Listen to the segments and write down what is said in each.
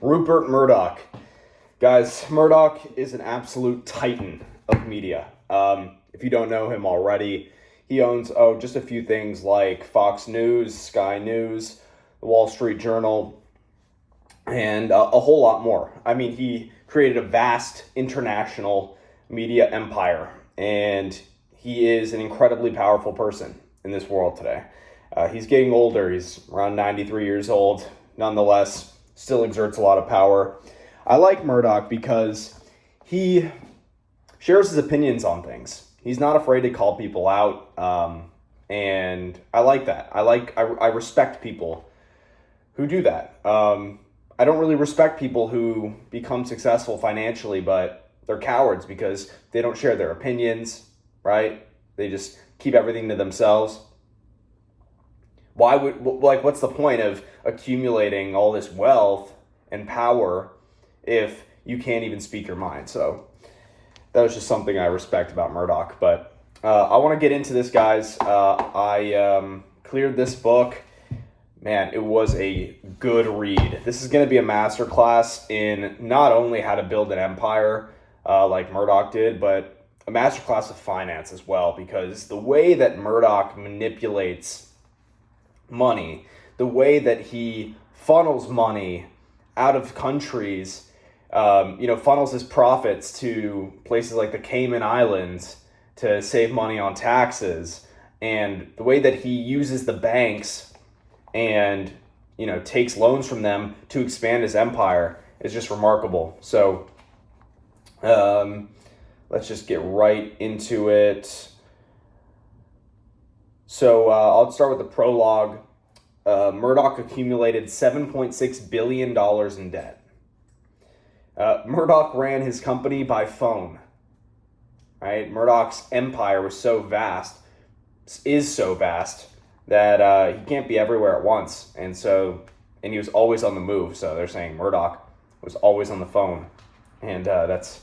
Rupert Murdoch. Guys, Murdoch is an absolute titan of media. If you don't know him already, he owns just a few things like Fox News, Sky News, the Wall Street Journal, and a whole lot more. I mean, he created a vast international media empire, and he is an incredibly powerful person in this world today. He's getting older. He's around 93 years old. Nonetheless, still exerts a lot of power. I like Murdoch because he shares his opinions on things. He's not afraid to call people out, and I like that. I respect people who do that. I don't really respect people who become successful financially, but they're cowards because they don't share their opinions, right? They just keep everything to themselves. What's the point of accumulating all this wealth and power if you can't even speak your mind? So that was just something I respect about Murdoch. But I want to get into this, guys. I cleared this book. Man, it was a good read. This is going to be a masterclass in not only how to build an empire like Murdoch did, but a masterclass of finance as well, because the way that Murdoch manipulates money, the way that he funnels money out of countries, funnels his profits to places like the Cayman Islands to save money on taxes, and the way that he uses the banks and takes loans from them to expand his empire is just remarkable. So let's just get right into it. So I'll start with the prologue. Murdoch accumulated $7.6 billion in debt. Murdoch ran his company by phone. Right? Murdoch's empire is so vast that he can't be everywhere at once. And he was always on the move. So they're saying Murdoch was always on the phone. And that's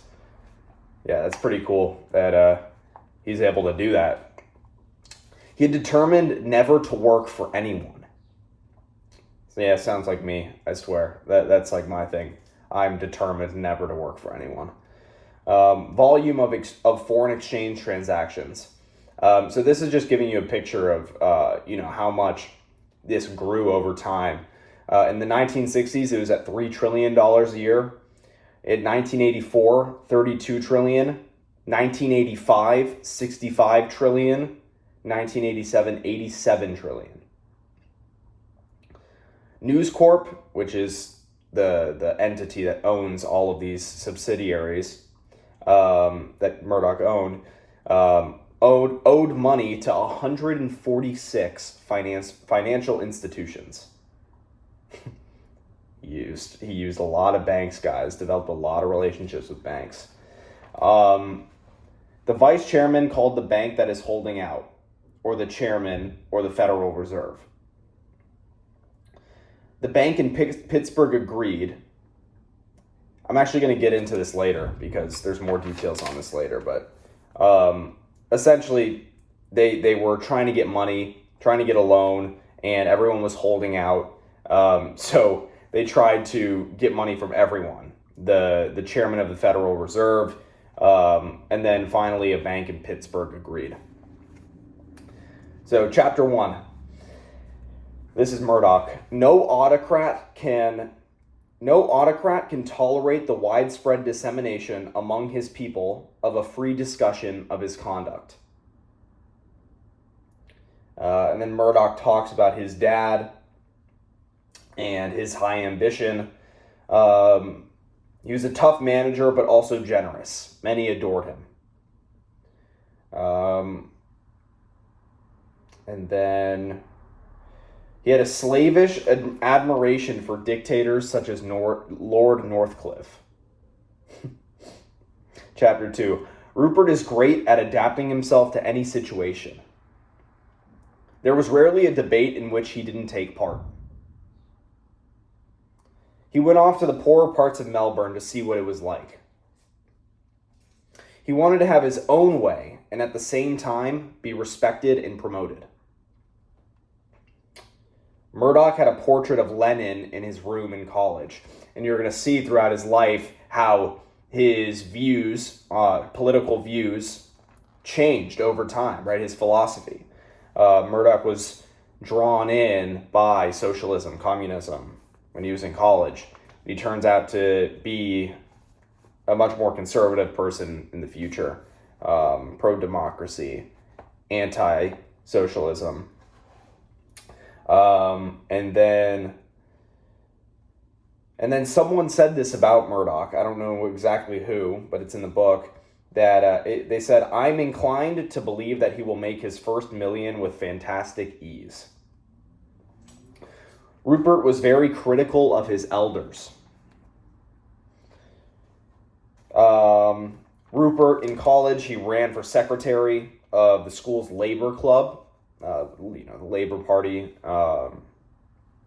pretty cool that he's able to do that. He had determined never to work for anyone. So yeah, sounds like me, I swear. That's like my thing. I'm determined never to work for anyone. Volume of foreign exchange transactions. So this is just giving you a picture of how much this grew over time. In the 1960s, it was at $3 trillion a year. In 1984, $32 trillion. 1985, $65 trillion. 1987, $87 trillion. News Corp, which is the entity that owns all of these subsidiaries that Murdoch owned, owed money to 146 financial institutions. He used a lot of banks, guys, developed a lot of relationships with banks. The vice chairman called the bank that is holding out, or the chairman, or the Federal Reserve. The bank in Pittsburgh agreed. I'm actually going to get into this later because there's more details on this later, but essentially, they were trying to get money, trying to get a loan, and everyone was holding out. So they tried to get money from everyone. The chairman of the Federal Reserve, and then finally a bank in Pittsburgh agreed. So chapter 1. This is Murdoch. No autocrat can tolerate the widespread dissemination among his people of a free discussion of his conduct. And then Murdoch talks about his dad and his high ambition. He was a tough manager, but also generous. Many adored him. And then he had a slavish admiration for dictators such as Lord Northcliffe. Chapter 2. Rupert is great at adapting himself to any situation. There was rarely a debate in which he didn't take part. He went off to the poorer parts of Melbourne to see what it was like. He wanted to have his own way and at the same time be respected and promoted. Murdoch had a portrait of Lenin in his room in college, and you're going to see throughout his life how his views, political views, changed over time, right? His philosophy. Murdoch was drawn in by socialism, communism, when he was in college. He turns out to be a much more conservative person in the future, pro-democracy, anti-socialism. And then someone said this about Murdoch. I don't know exactly who, but it's in the book, that they said, "I'm inclined to believe that he will make his first million with fantastic ease." Rupert was very critical of his elders. Rupert, in college, he ran for secretary of the school's labor club, the Labor Party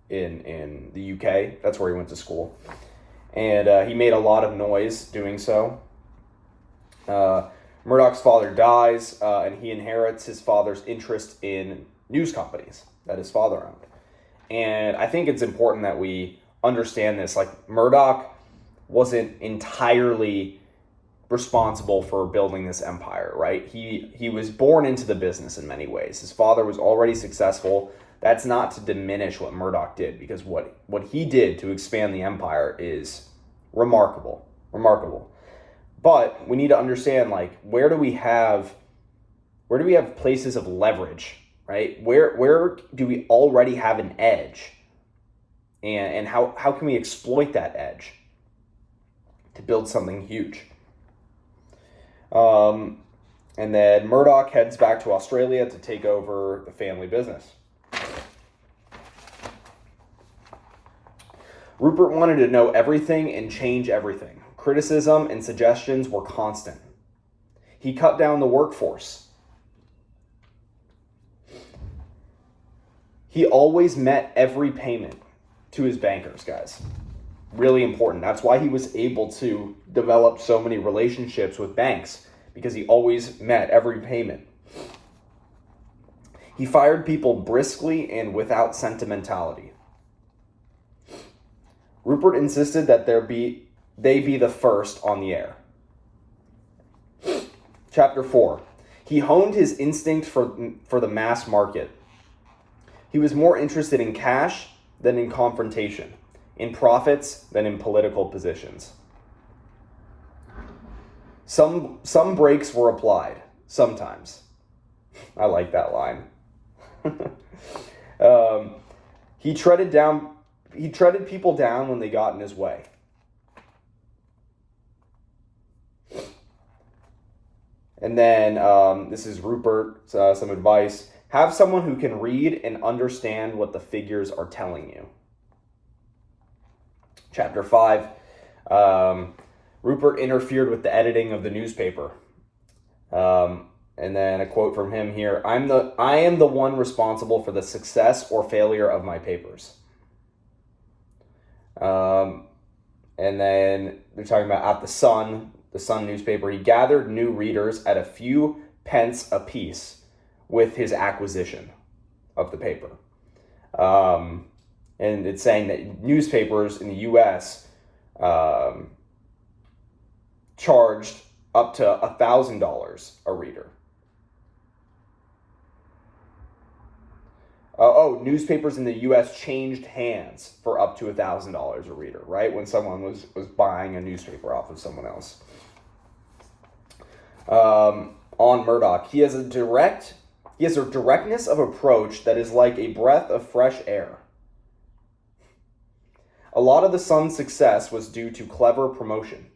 in the UK. That's where he went to school. And he made a lot of noise doing so. Murdoch's father dies, and he inherits his father's interest in news companies that his father owned. And I think it's important that we understand this. Like, Murdoch wasn't entirely responsible for building this empire, right? He was born into the business in many ways. His father was already successful. That's not to diminish what Murdoch did, because what he did to expand the empire is remarkable. But we need to understand, like, where do we have places of leverage, right? Where do we already have an edge? And how can we exploit that edge to build something huge? And then Murdoch heads back to Australia to take over the family business. Rupert wanted to know everything and change everything. Criticism and suggestions were constant. He cut down the workforce. He always met every payment to his bankers, guys. Really important. That's why he was able to develop so many relationships with banks, because he always met every payment. He fired people briskly and without sentimentality. Rupert insisted that they be the first on the air. Chapter 4. He honed his instinct for the mass market. He was more interested in cash than in confrontation, in profits than in political positions. Some breaks were applied, sometimes. I like that line. He treaded people down when they got in his way. And then this is Rupert, some advice. Have someone who can read and understand what the figures are telling you. Chapter 5. Rupert interfered with the editing of the newspaper. And then a quote from him here. I am the one responsible for the success or failure of my papers. And then they're talking about at the Sun newspaper. He gathered new readers at a few pence apiece with his acquisition of the paper. And it's saying that newspapers in the U.S. Charged up to $1,000 a reader. Newspapers in the U.S. changed hands for up to $1,000 a reader, right? When someone was buying a newspaper off of someone else. On Murdoch, he has a directness of approach that is like a breath of fresh air. A lot of the Sun's success was due to clever promotion.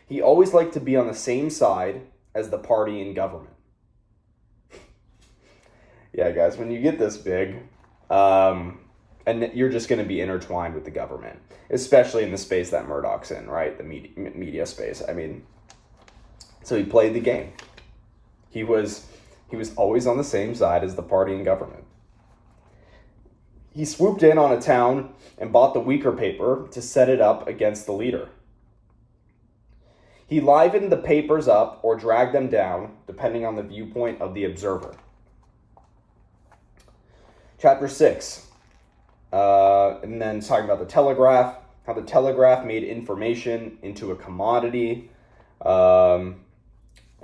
He always liked to be on the same side as the party in government. Yeah, guys, when you get this big, and you're just going to be intertwined with the government, especially in the space that Murdoch's in, right? The media space. I mean, so he played the game. He was always on the same side as the party in government. He swooped in on a town and bought the weaker paper to set it up against the leader. He livened the papers up or dragged them down, depending on the viewpoint of the observer. Chapter 6. And then talking about the Telegraph, how the Telegraph made information into a commodity. And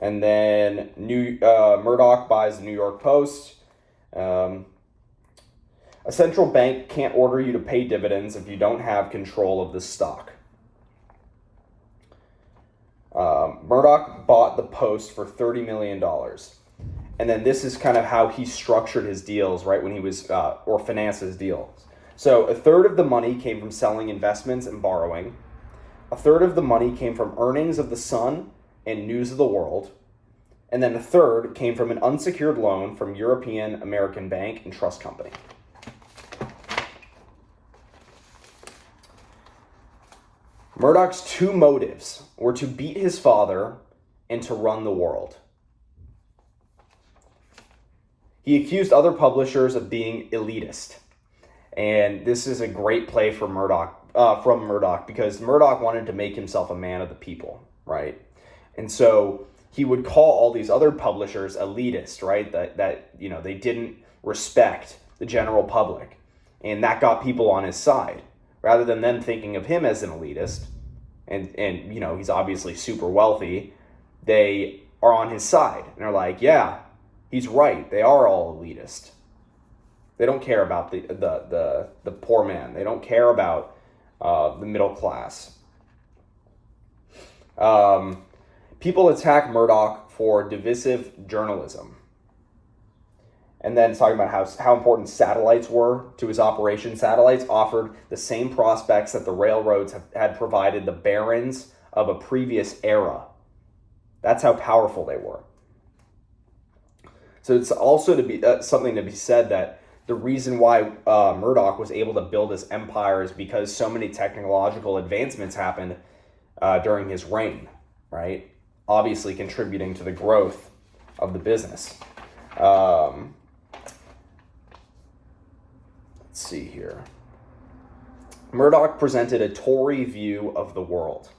then Murdoch buys the New York Post. A central bank can't order you to pay dividends if you don't have control of the stock. Murdoch bought the Post for $30 million. And then this is kind of how he structured his deals, right, when he was, or financed his deals. So a third of the money came from selling investments and borrowing. A third of the money came from earnings of the Sun and News of the World. And then a third came from an unsecured loan from European American Bank and Trust Company. Murdoch's two motives were to beat his father and to run the world. He accused other publishers of being elitist. And this is a great play for from Murdoch, because Murdoch wanted to make himself a man of the people, right? And so he would call all these other publishers elitist, right? That they didn't respect the general public. And that got people on his side. Rather than them thinking of him as an elitist, and he's obviously super wealthy, they are on his side. And they're like, yeah, he's right. They are all elitist. They don't care about the poor man. They don't care about the middle class. People attack Murdoch for divisive journalism. And then talking about how important satellites were to his operation. Satellites offered the same prospects that the railroads had provided the barons of a previous era. That's how powerful they were. So it's also something to be said that the reason why Murdoch was able to build his empire is because so many technological advancements happened during his reign, right? Obviously contributing to the growth of the business. Let's see here. Murdoch presented a Tory view of the world.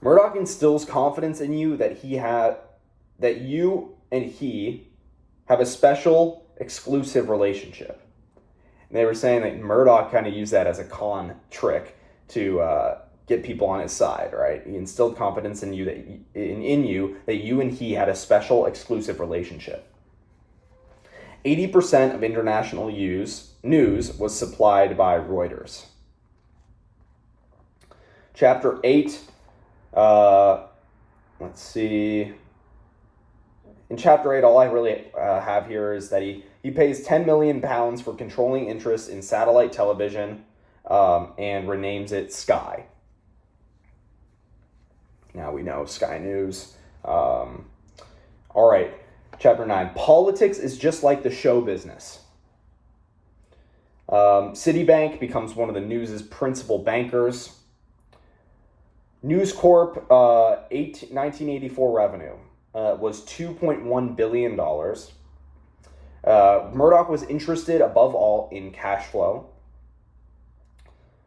Murdoch instills confidence in you that you and he have a special, exclusive relationship. And they were saying that Murdoch kind of used that as a con trick to get people on his side, right? He instilled confidence in you that you and he had a special, exclusive relationship. 80% of international news was supplied by Reuters. Chapter 8, let's see. In Chapter 8, all I really have here is that he pays £10 million for controlling interest in satellite television and renames it Sky. Now we know Sky News. All right. Chapter 9, politics is just like the show business. Citibank becomes one of the news's principal bankers. News Corp 1984 revenue was $2.1 billion. Murdoch was interested above all in cash flow.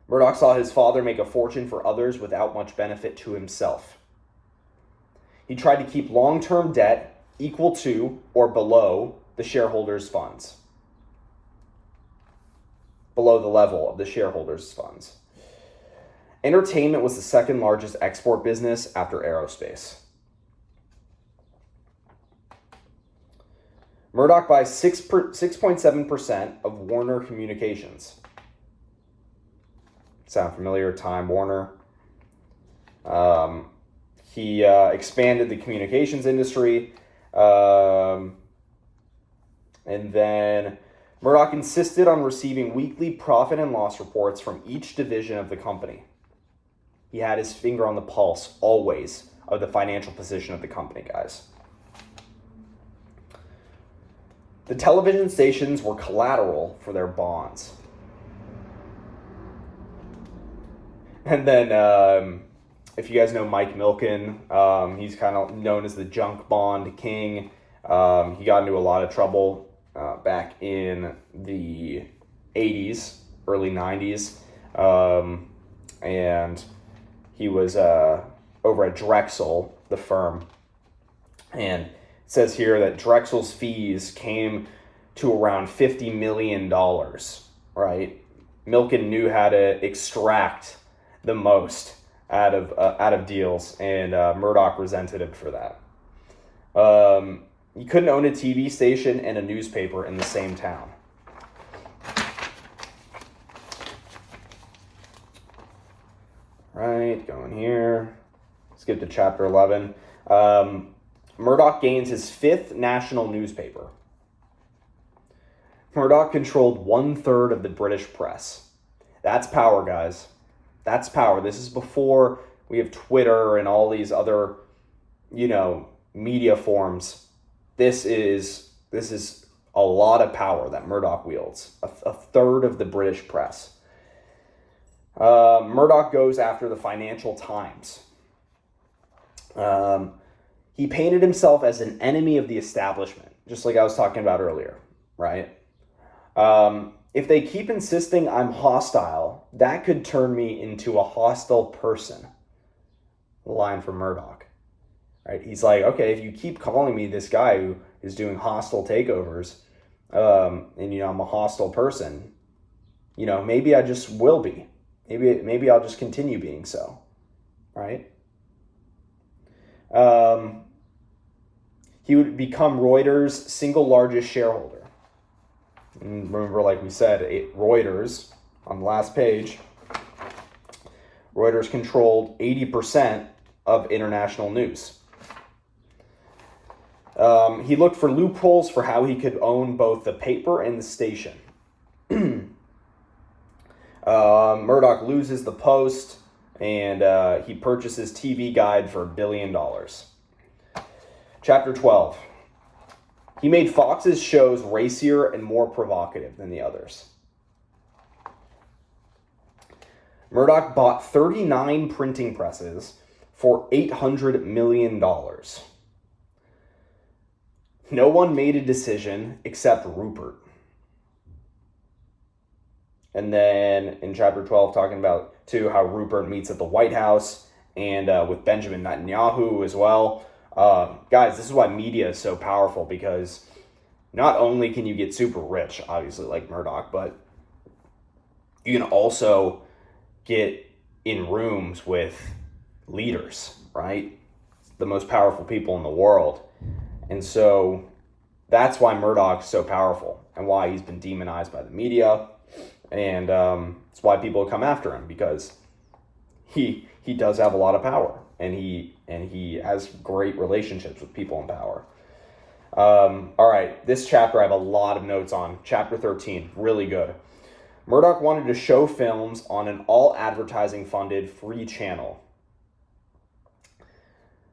Murdoch saw his father make a fortune for others without much benefit to himself. He tried to keep long-term debt equal to or below the shareholders' funds. Below the level of the shareholders' funds. Entertainment was the second largest export business after aerospace. Murdoch buys 6.7% of Warner Communications. Sound familiar? Time Warner. He expanded the communications industry. And then Murdoch insisted on receiving weekly profit and loss reports from each division of the company. He had his finger on the pulse, always, of the financial position of the company, guys. The television stations were collateral for their bonds. And then, if you guys know Mike Milken, he's kind of known as the junk bond king. He got into a lot of trouble back in the 80s, early 90s. And he was over at Drexel, the firm. And it says here that Drexel's fees came to around $50 million, right? Milken knew how to extract the most out of deals, and Murdoch resented him for that. You couldn't own a TV station and a newspaper in the same town. Right, going here. Skip to chapter 11. Murdoch gains his 5th national newspaper. Murdoch controlled 1/3 of the British press. That's power, guys. That's power. This is before we have Twitter and all these other, media forms. This is a lot of power that Murdoch wields. A third of the British press. Murdoch goes after the Financial Times. He painted himself as an enemy of the establishment, just like I was talking about earlier, right? If they keep insisting I'm hostile, that could turn me into a hostile person. The line from Murdoch, right? He's like, okay, if you keep calling me this guy who is doing hostile takeovers, and I'm a hostile person, maybe I just will be. Maybe I'll just continue being so, right? He would become Reuters' single largest shareholder. And remember, like we said, Reuters, on the last page, Reuters controlled 80% of international news. He looked for loopholes for how he could own both the paper and the station. Murdoch loses the Post, and he purchases TV Guide for $1 billion. Chapter 12. He made Fox's shows racier and more provocative than the others. Murdoch bought 39 printing presses for $800 million. No one made a decision except Rupert. And then in chapter 12, talking about, too, how Rupert meets at the White House and with Benjamin Netanyahu as well. Guys, this is why media is so powerful, because not only can you get super rich, obviously, like Murdoch, but you can also get in rooms with leaders, right? The most powerful people in the world. And so that's why Murdoch's so powerful and why he's been demonized by the media. And it's why people come after him, because he does have a lot of power, and he has great relationships with people in power. All right, this chapter I have a lot of notes on. Chapter 13, really good. Murdoch wanted to show films on an all-advertising-funded free channel.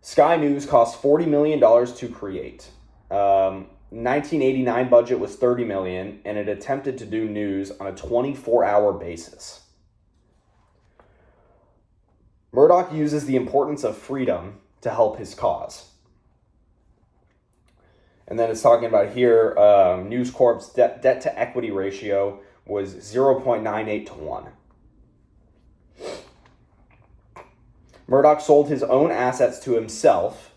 Sky News cost $40 million to create. 1989 budget was $30 million, and it attempted to do news on a 24-hour basis. Murdoch uses the importance of freedom to help his cause. And then it's talking about here, News Corp's debt to equity ratio was 0.98 to 1. Murdoch sold his own assets to himself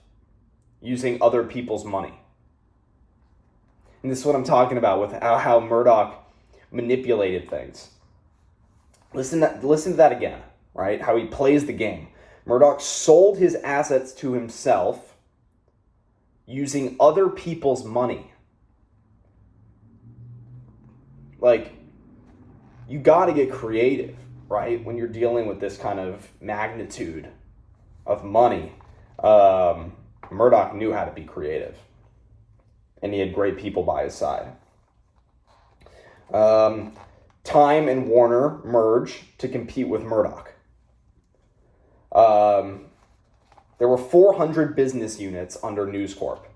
using other people's money. And this is what I'm talking about with how Murdoch manipulated things. Listen to that again, right? How he plays the game. Murdoch sold his assets to himself using other people's money. Like, you got to get creative, right? When you're dealing with this kind of magnitude of money. Murdoch knew how to be creative. And he had great people by his side. Time and Warner merge to compete with Murdoch. There were 400 business units under News Corp,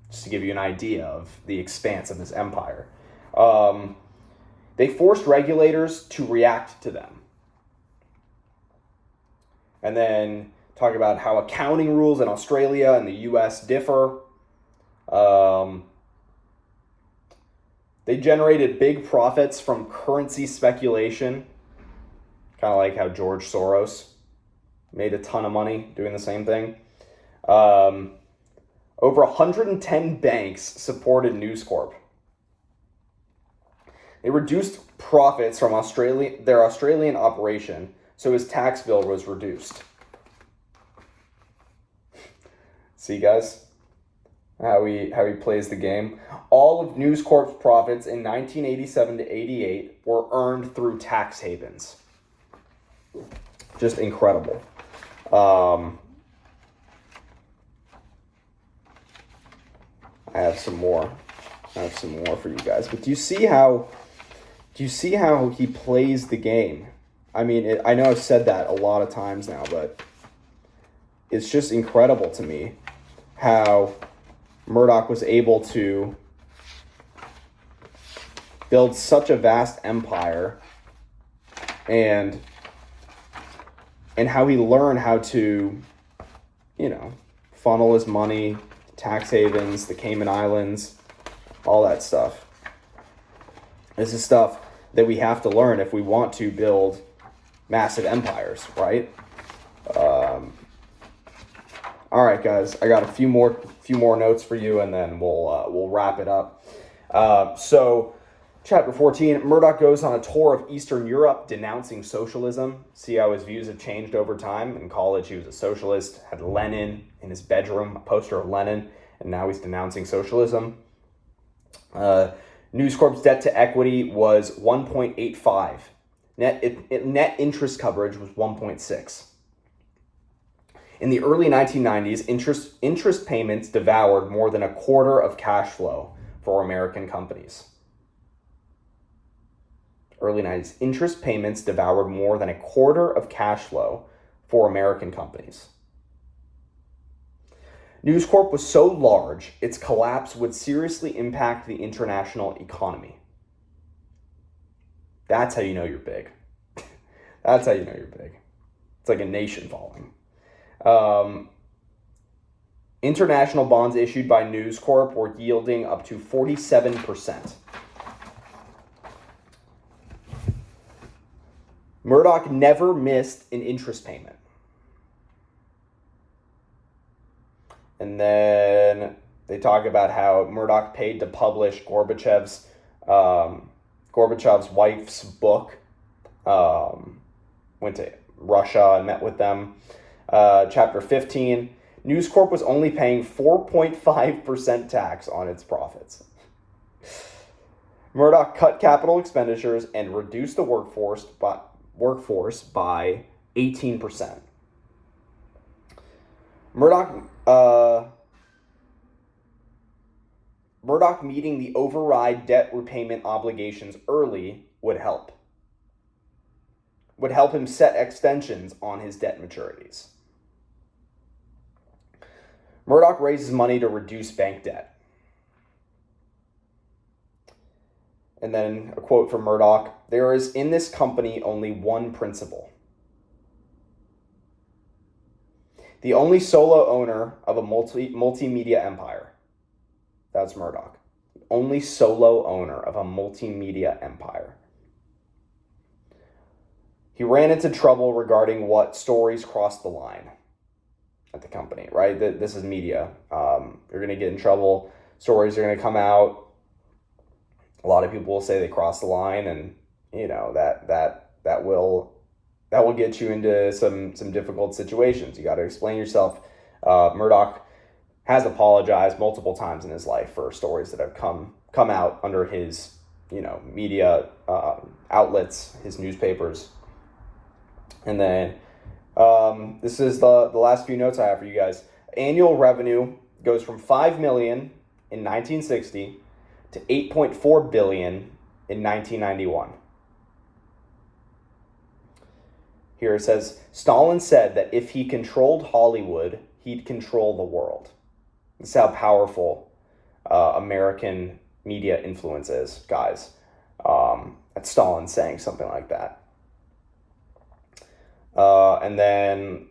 just to give you an idea of the expanse of his empire. They forced regulators to react to them. And then talk about how accounting rules in Australia and the US differ. They generated big profits from currency speculation, kind of like how George Soros made a ton of money doing the same thing. Over 110 banks supported News Corp. They reduced profits from their Australian operation, so his tax bill was reduced. See, guys, how he plays the game. All of News Corp's profits in 1987 to 88 were earned through tax havens. Just incredible. I have some more for you guys. But do you see how he plays the game? I mean, I know I've said that a lot of times now, but it's just incredible to me how Murdoch was able to build such a vast empire, and how he learned how to, funnel his money, tax havens, the Cayman Islands, all that stuff. This is stuff that we have to learn if we want to build massive empires, right? All right, guys, I got a few more notes for you, and then we'll wrap it up. So, chapter 14, Murdoch goes on a tour of Eastern Europe, denouncing socialism. See how his views have changed over time. In college, he was a socialist, had Lenin in his bedroom, a poster of Lenin, and now he's denouncing socialism. News Corp's debt to equity was 1.85. Net interest coverage was 1.6. In the early 1990s, interest payments devoured more than a quarter of cash flow for American companies. Early 90s, interest payments devoured more than a quarter of cash flow for American companies. News Corp was so large, its collapse would seriously impact the international economy. That's how you know you're big. That's how you know you're big. It's like a nation falling. International bonds issued by News Corp were yielding up to 47%. Murdoch never missed an interest payment. And then they talk about how Murdoch paid to publish Gorbachev's wife's book. Went to Russia and met with them. Chapter 15, News Corp was only paying 4.5% tax on its profits. Murdoch cut capital expenditures and reduced the workforce by 18%. Murdoch meeting the override debt repayment obligations early would help him set extensions on his debt maturities. Murdoch raises money to reduce bank debt. And then a quote from Murdoch, "There is in this company only one principle. The only solo owner of a multimedia empire." That's Murdoch. Only solo owner of a multimedia empire. He ran into trouble regarding what stories crossed the line at the company, right? This is media. You're going to get in trouble. Stories are going to come out. A lot of people will say they crossed the line, and that will get you into some difficult situations. You got to explain yourself. Murdoch has apologized multiple times in his life for stories that have come out under his media outlets, his newspapers. And then this is the last few notes I have for you guys. Annual revenue goes from $5 million in 1960 to $8.4 billion in 1991. Here it says, Stalin said that if he controlled Hollywood, he'd control the world. This is how powerful American media influence is, guys. That's Stalin saying something like that. And then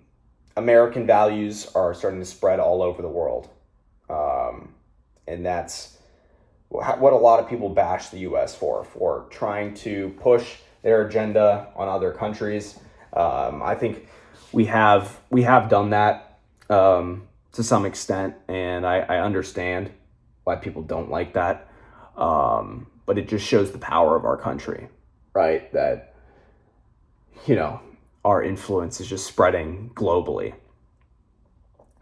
American values are starting to spread all over the world. And that's what a lot of people bash the U.S. for trying to push their agenda on other countries. I think we have done that to some extent, and I understand why people don't like that. but it just shows the power of our country, right? That, our influence is just spreading globally.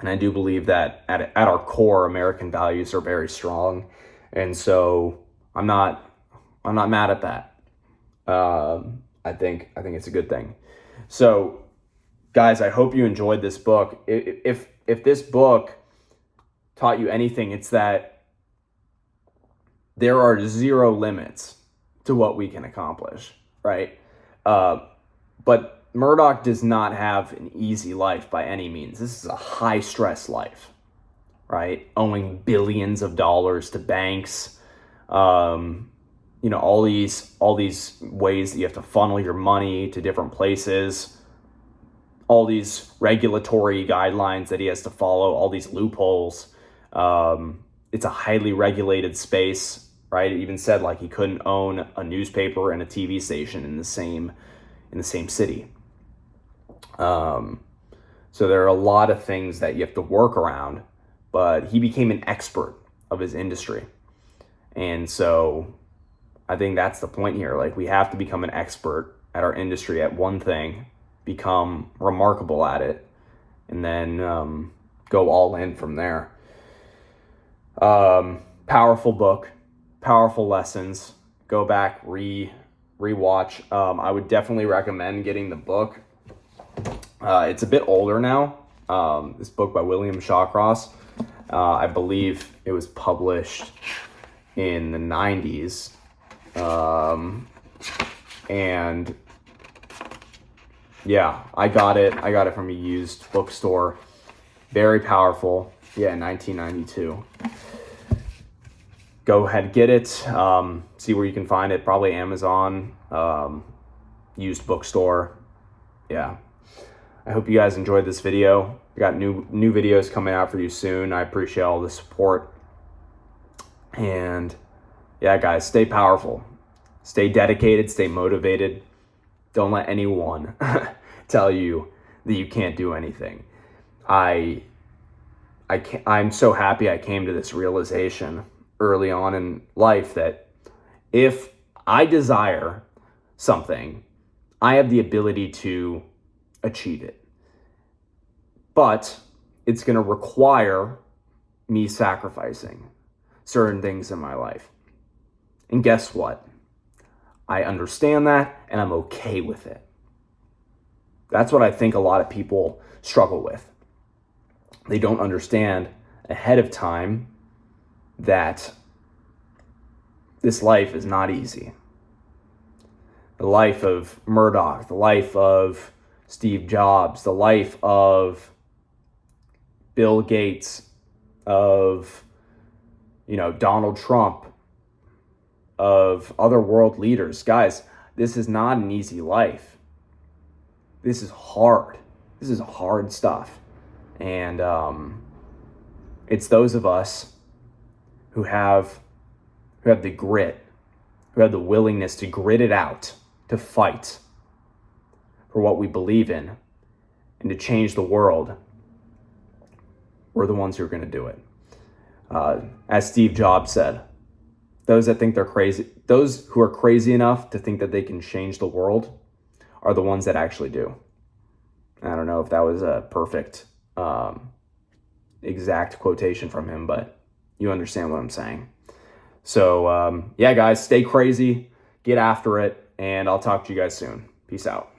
And I do believe that at our core, American values are very strong. And so I'm not mad at that. I think it's a good thing. So guys, I hope you enjoyed this book. If this book taught you anything, it's that there are zero limits to what we can accomplish, right? But Murdoch does not have an easy life by any means. This is a high stress life, right? Owing billions of dollars to banks, all these ways that you have to funnel your money to different places, all these regulatory guidelines that he has to follow, all these loopholes. It's a highly regulated space, right? It even said he couldn't own a newspaper and a TV station in the same city. So there are a lot of things that you have to work around, but he became an expert of his industry. And so I think that's the point here. We have to become an expert at our industry at one thing, become remarkable at it, and then go all in from there. Powerful book, powerful lessons. Go back, rewatch. I would definitely recommend getting the book. It's a bit older now. This book by William Shawcross. I believe it was published in the 90s. And yeah, I got it from a used bookstore. Very powerful. Yeah, 1992. Go ahead, get it. See where you can find it. Probably Amazon, used bookstore. Yeah. I hope you guys enjoyed this video. We got new videos coming out for you soon. I appreciate all the support. And yeah, guys, stay powerful. Stay dedicated, stay motivated. Don't let anyone tell you that you can't do anything. I'm so happy I came to this realization early on in life that if I desire something, I have the ability to achieve it. But it's going to require me sacrificing certain things in my life. And guess what? I understand that, and I'm okay with it. That's what I think a lot of people struggle with. They don't understand ahead of time that this life is not easy. The life of Murdoch, the life of Steve Jobs, the life of Bill Gates, of Donald Trump, of other world leaders. Guys, this is not an easy life. This is hard. This is hard stuff. And it's those of us who have the grit, who have the willingness to grit it out, to fight for what we believe in, and to change the world. We're the ones who are going to do it. As Steve Jobs said, those that think they're crazy, those who are crazy enough to think that they can change the world are the ones that actually do. I don't know if that was a perfect, exact quotation from him, but you understand what I'm saying. So, yeah, guys, stay crazy, get after it, and I'll talk to you guys soon. Peace out.